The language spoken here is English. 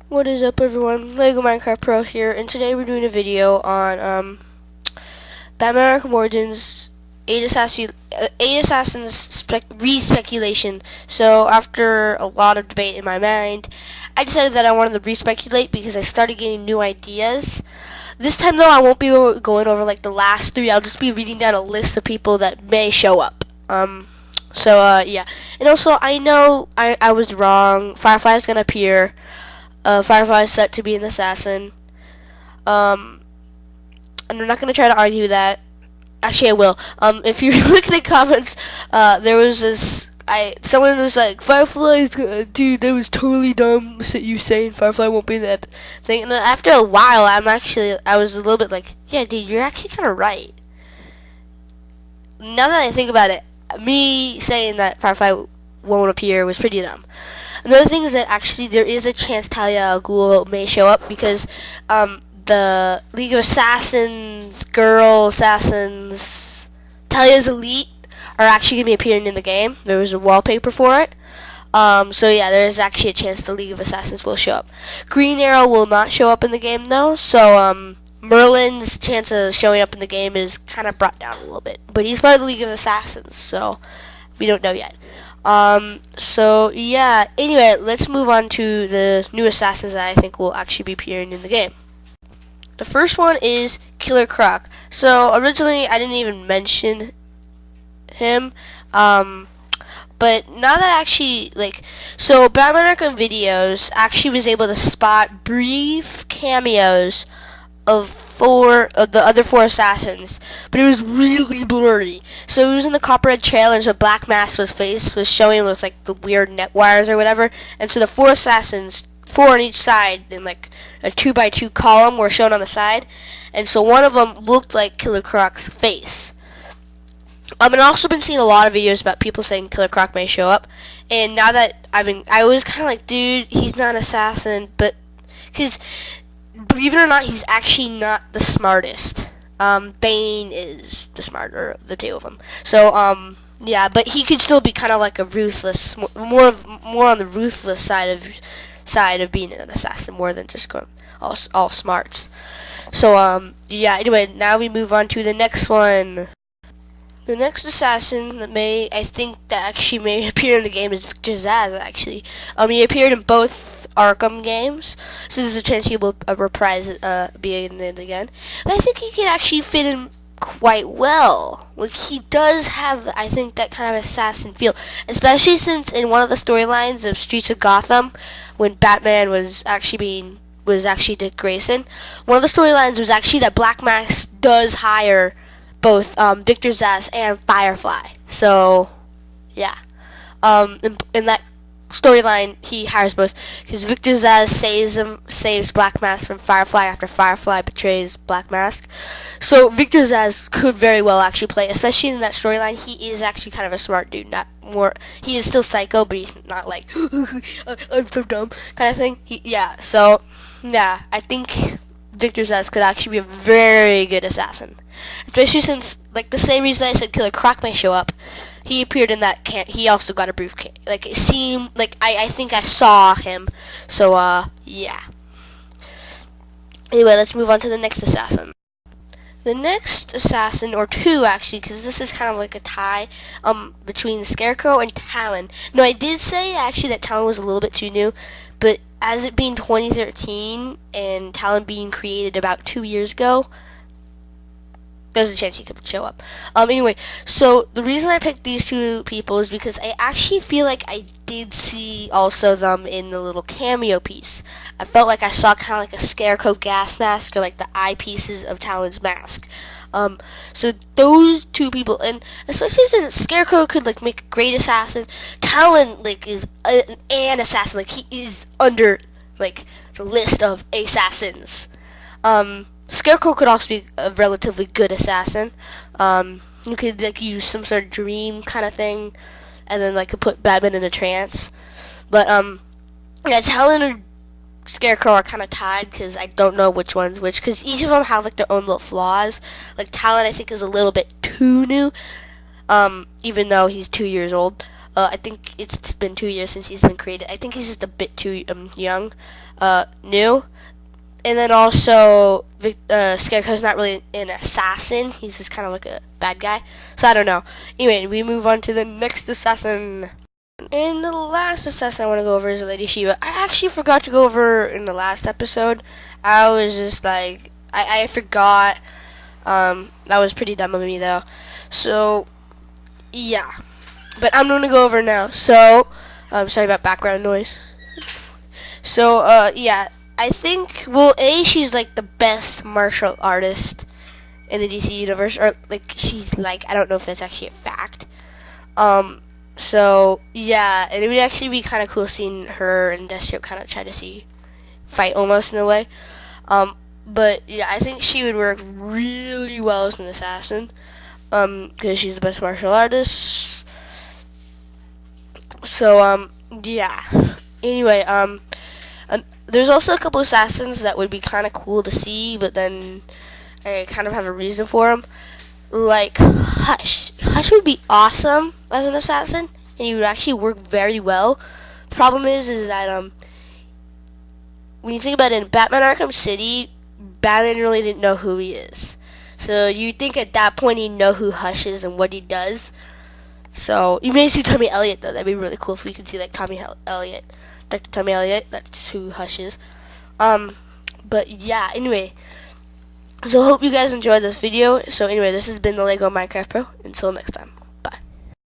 What is up, everyone? Lego Minecraft Pro here, and today we're doing a video on Batman Arkham Origins 8 Assassins re-speculation. So after a lot of debate in my mind, I decided that I wanted to re-speculate because I started getting new ideas. This time though, I won't be going over like the last three. I'll just be reading down a list of people that may show up. Yeah. And also, I know I was wrong. Firefly's gonna appear. Firefly is set to be an assassin. And I'm not going to try to argue that. Actually, I will. If you look in the comments, there was this. Someone was like, Firefly's dude, that was totally dumb. You saying Firefly won't be in that thing. And then after a while, I was a little bit like, yeah, dude, you're actually kind of right. Now that I think about it, me saying that Firefly won't appear was pretty dumb. Another thing is that actually there is a chance Talia al Ghul may show up because the League of Assassins, Girl Assassins, Talia's Elite are actually going to be appearing in the game. There was a wallpaper for it. So yeah, there is actually a chance the League of Assassins will show up. Green Arrow will not show up in the game though, so Merlin's chance of showing up in the game is kind of brought down a little bit. But he's part of the League of Assassins, so we don't know yet. So yeah, anyway, let's move on to the new assassins that I think will actually be appearing in the game. The first one is Killer Croc. So originally I didn't even mention him, but now that actually, so Batman Arkham videos actually was able to spot brief cameos of the other four assassins, but it was really blurry. So it was in the Copperhead trailers, a Black Mask's face was showing with like the weird net wires or whatever, and so the four assassins, four on each side in like a 2x2 column, were shown on the side, and so one of them looked like Killer Croc's face. I've also been seeing a lot of videos about people saying Killer Croc may show up, and now that I was kind of like, dude, he's not an assassin, but because believe it or not, he's actually not the smartest. Bane is the smarter of the two of them. So, yeah, but he could still be kind of like a ruthless, more on the ruthless side of being an assassin, more than just going all smarts. So, yeah. Anyway, now we move on to the next one. The next assassin that I think that actually may appear in the game is Victor Zsasz, actually. He appeared in both Arkham games, so there's a chance he will reprise being in it again. But I think he can actually fit in quite well. Like, he does have, I think, that kind of assassin feel, especially since in one of the storylines of Streets of Gotham, when Batman was actually Dick Grayson, one of the storylines was actually that Black Mask does hire both Victor Zsasz and Firefly. So, yeah. In that storyline, he hires both, because Victor Zsasz saves Black Mask from Firefly after Firefly betrays Black Mask. So Victor Zsasz could very well actually play, especially in that storyline. He is actually kind of a smart dude, he is still psycho, but he's not like I'm so dumb kind of thing. So yeah, I think Victor Zsasz could actually be a very good assassin, especially since, like, the same reason I said Killer Croc may show up, he appeared in that he also got a brief like, it seemed like I think I saw him. So yeah. Anyway, let's move on to the next assassin. The next assassin, or two actually, because this is kind of like a tie between Scarecrow and Talon. No, I did say actually that Talon was a little bit too new, but as it being 2013 and Talon being created about 2 years ago, there's a chance he could show up. Anyway, so the reason I picked these two people is because I actually feel like I did see also them in the little cameo piece. I felt like I saw kind of like a Scarecrow gas mask, or like the eyepieces of Talon's mask. So those two people, and especially since Scarecrow could like make a great assassin, Talon like is an assassin. Like, he is under like the list of assassins. Scarecrow could also be a relatively good assassin. You could like use some sort of dream kind of thing, and then like put Batman in a trance. But yeah, Talon and Scarecrow are kind of tied, because I don't know which one's which, because each of them have like their own little flaws. Like, Talon I think is a little bit too new, even though he's 2 years old. I think it's been 2 years since he's been created. I think he's just a bit too young, new. And then also, Scarecrow's not really an assassin. He's just kind of like a bad guy. So I don't know. Anyway, we move on to the next assassin. And the last assassin I want to go over is Lady Shiva. I actually forgot to go over in the last episode. I was just like, I forgot. That was pretty dumb of me though. So, yeah. But I'm going to go over now. So, sorry about background noise. So, yeah. I think, well, she's like the best martial artist in the DC universe, or like she's like, I don't know if that's actually a fact. So yeah, and it would actually be kind of cool seeing her and Deathstroke kind of try to fight almost in a way. But yeah, I think she would work really well as an assassin, because she's the best martial artist. So yeah. Anyway, there's also a couple assassins that would be kind of cool to see, but then I kind of have a reason for them. Like Hush. Hush would be awesome as an assassin, and he would actually work very well. The problem is that when you think about it, in Batman Arkham City, Batman really didn't know who he is. So you think at that point he'd know who Hush is and what he does. So you may see Tommy Elliott though. That'd be really cool if we could see like Tommy Elliott. Dr. Tommy Elliott, that's who Hush is. But yeah, anyway. So hope you guys enjoyed this video. So anyway, this has been the Lego Minecraft Pro. Until next time.